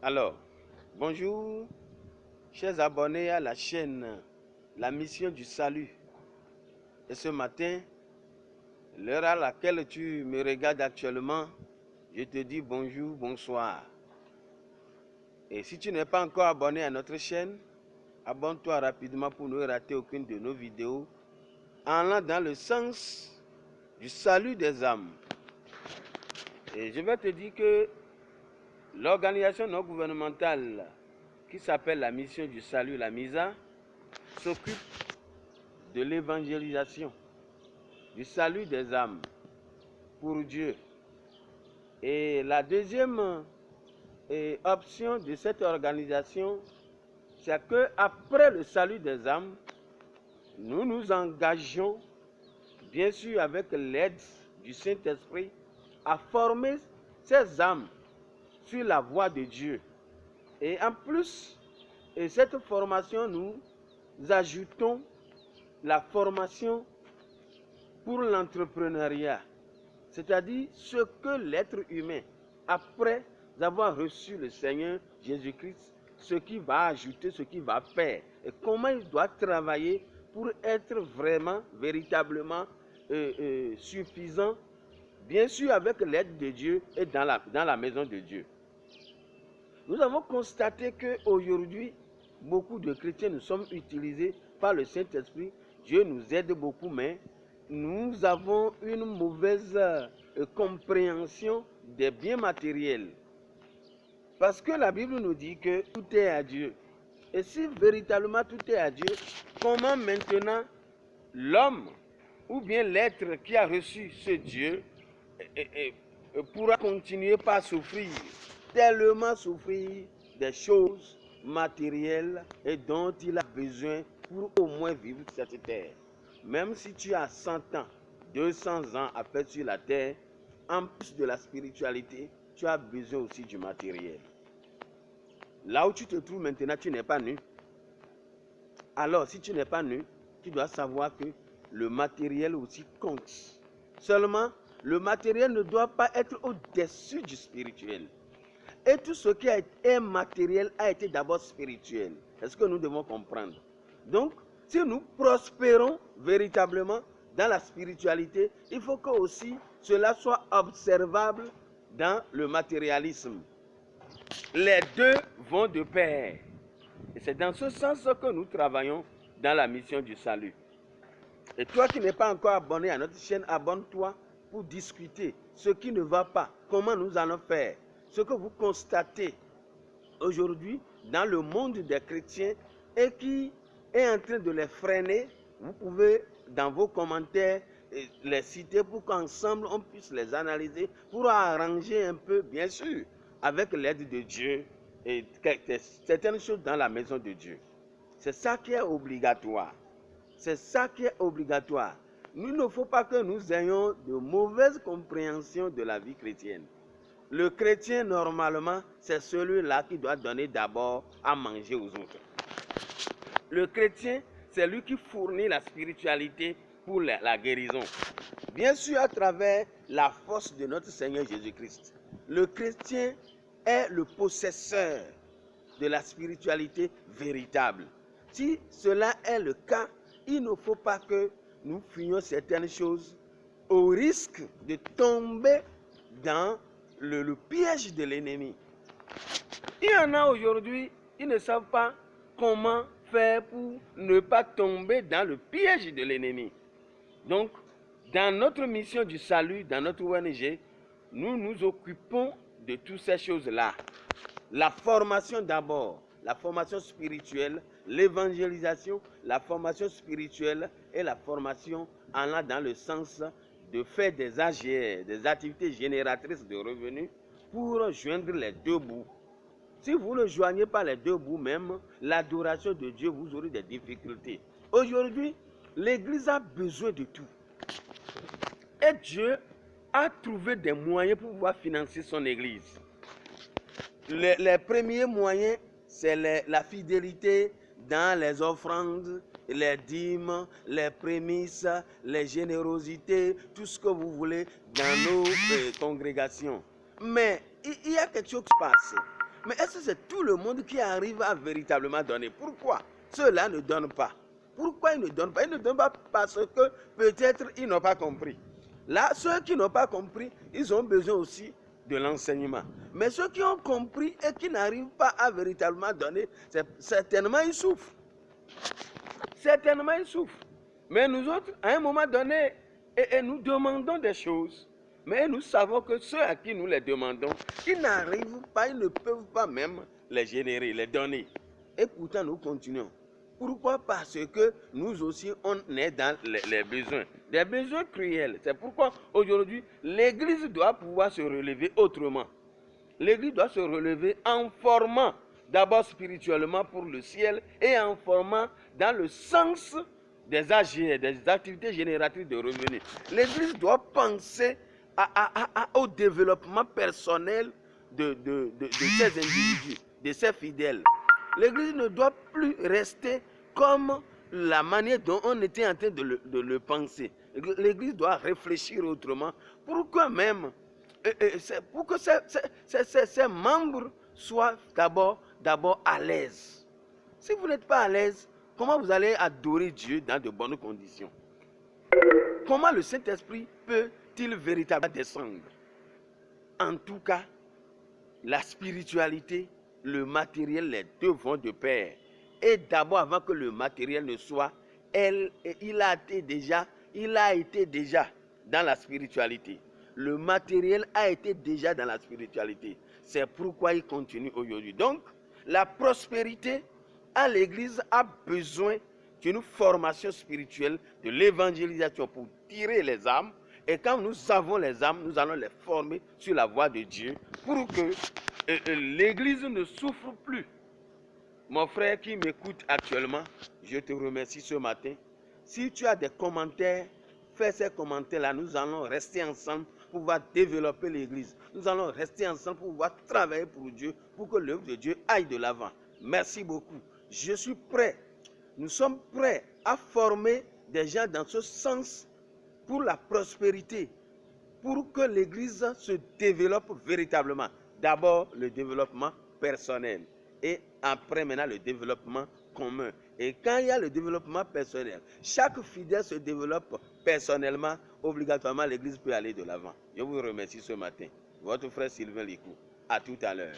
Alors, bonjour, chers abonnés à la chaîne La Mission du Salut. Et ce matin, l'heure à laquelle tu me regardes actuellement, je te dis bonjour, bonsoir. Et si tu n'es pas encore abonné à notre chaîne, abonne-toi rapidement pour ne rater aucune de nos vidéos en allant dans le sens du salut des âmes. Et je vais te dire que l'organisation non gouvernementale qui s'appelle la Mission du Salut, la MISA, s'occupe de l'évangélisation, du salut des âmes pour Dieu. Et la deuxième option de cette organisation, c'est qu'après le salut des âmes, nous nous engageons, bien sûr avec l'aide du Saint-Esprit, à former ces âmes sur la voie de Dieu. Et en plus, cette formation, nous ajoutons la formation pour l'entrepreneuriat, c'est-à-dire ce que l'être humain, après avoir reçu le Seigneur Jésus-Christ, ce qu'il va ajouter, ce qu'il va faire, et comment il doit travailler pour être vraiment, véritablement suffisant, bien sûr avec l'aide de Dieu et dans la maison de Dieu. Nous avons constaté qu'aujourd'hui, beaucoup de chrétiens nous sommes utilisés par le Saint-Esprit. Dieu nous aide beaucoup, mais nous avons une mauvaise compréhension des biens matériels. Parce que la Bible nous dit que tout est à Dieu. Et si véritablement tout est à Dieu, comment maintenant l'homme ou bien l'être qui a reçu ce Dieu pourra continuer par souffrir, tellement souffrir des choses matérielles et dont il a besoin pour au moins vivre cette terre. Même si tu as 100 ans, 200 ans à faire sur la terre, en plus de la spiritualité, tu as besoin aussi du matériel. Là où tu te trouves maintenant, tu n'es pas nu. Alors, si tu n'es pas nu, tu dois savoir que le matériel aussi compte. Seulement, le matériel ne doit pas être au-dessus du spirituel. Et tout ce qui est matériel a été d'abord spirituel. Est-ce que nous devons comprendre? Donc, si nous prospérons véritablement dans la spiritualité, il faut que aussi cela soit observable dans le matérialisme. Les deux vont de pair. Et c'est dans ce sens que nous travaillons dans la mission du salut. Et toi qui n'es pas encore abonné à notre chaîne, abonne-toi pour discuter ce qui ne va pas, comment nous allons faire. Ce que vous constatez aujourd'hui dans le monde des chrétiens et qui est en train de les freiner, vous pouvez dans vos commentaires les citer pour qu'ensemble on puisse les analyser, pour arranger un peu, bien sûr, avec l'aide de Dieu, et certaines choses dans la maison de Dieu. C'est ça qui est obligatoire. C'est ça qui est obligatoire. Il ne faut pas que nous ayons de mauvaises compréhensions de la vie chrétienne. Le chrétien, normalement, c'est celui-là qui doit donner d'abord à manger aux autres. Le chrétien, c'est lui qui fournit la spiritualité pour la guérison. Bien sûr, à travers la force de notre Seigneur Jésus-Christ. Le chrétien est le possesseur de la spiritualité véritable. Si cela est le cas, il ne faut pas que nous fuyions certaines choses au risque de tomber dans le piège de l'ennemi. Il y en a aujourd'hui, ils ne savent pas comment faire pour ne pas tomber dans le piège de l'ennemi. Donc, dans notre mission du salut, dans notre ONG, nous nous occupons de toutes ces choses-là. La formation d'abord, la formation spirituelle, l'évangélisation, la formation spirituelle et la formation allant dans le sens de faire des AGR, des activités génératrices de revenus, pour joindre les deux bouts. Si vous ne joignez pas les deux bouts même, l'adoration de Dieu, vous aurez des difficultés. Aujourd'hui, l'Église a besoin de tout. Et Dieu a trouvé des moyens pour pouvoir financer son Église. Les premiers moyens, c'est la fidélité dans les offrandes, les dîmes, les prémices, les générosités, tout ce que vous voulez dans nos congrégations. Mais il y a quelque chose qui se passe. Mais est-ce que c'est tout le monde qui arrive à véritablement donner? Pourquoi ceux-là ne donnent pas? Pourquoi ils ne donnent pas? Ils ne donnent pas parce que peut-être ils n'ont pas compris. Là, ceux qui n'ont pas compris, ils ont besoin aussi de l'enseignement. Mais ceux qui ont compris et qui n'arrivent pas à véritablement donner, certainement ils souffrent. Certainement ils souffrent. Mais nous autres, à un moment donné, et nous demandons des choses. Mais nous savons que ceux à qui nous les demandons, ils n'arrivent pas, ils ne peuvent pas même les générer, les donner. Et pourtant, nous continuons. Pourquoi? Parce que nous aussi, on est dans les besoins. Des besoins cruels. C'est pourquoi aujourd'hui, l'Église doit pouvoir se relever autrement. L'Église doit se relever en formant d'abord spirituellement pour le ciel et en formant dans le sens des AGR, des activités génératrices de revenus. L'Église doit penser au développement personnel de ces individus, de ces fidèles. L'Église ne doit plus rester comme la manière dont on était en train de le penser. L'Église doit réfléchir autrement pour que même, pour que ses membres soient d'abord à l'aise. Si vous n'êtes pas à l'aise, comment vous allez adorer Dieu dans de bonnes conditions? Comment le Saint-Esprit peut-il véritablement descendre? En tout cas, la spiritualité, le matériel, les deux vont de pair. Et d'abord, avant que le matériel ne soit, il a été déjà dans la spiritualité. Le matériel a été déjà dans la spiritualité. C'est pourquoi il continue aujourd'hui. Donc, la prospérité à l'Église a besoin d'une formation spirituelle, de l'évangélisation pour tirer les âmes. Et quand nous avons les âmes, nous allons les former sur la voie de Dieu pour que l'Église ne souffre plus. Mon frère qui m'écoute actuellement, je te remercie ce matin. Si tu as des commentaires, fais ces commentaires-là. Nous allons rester ensemble pour pouvoir développer l'Église. Nous allons rester ensemble pour pouvoir travailler pour Dieu, pour que l'œuvre de Dieu aille de l'avant. Merci beaucoup. Je suis prêt. Nous sommes prêts à former des gens dans ce sens pour la prospérité, pour que l'Église se développe véritablement. D'abord, le développement personnel et après maintenant le développement commun. Et quand il y a le développement personnel, chaque fidèle se développe personnellement, obligatoirement l'Église peut aller de l'avant. Je vous remercie ce matin. Votre frère Sylvain Licou. À tout à l'heure.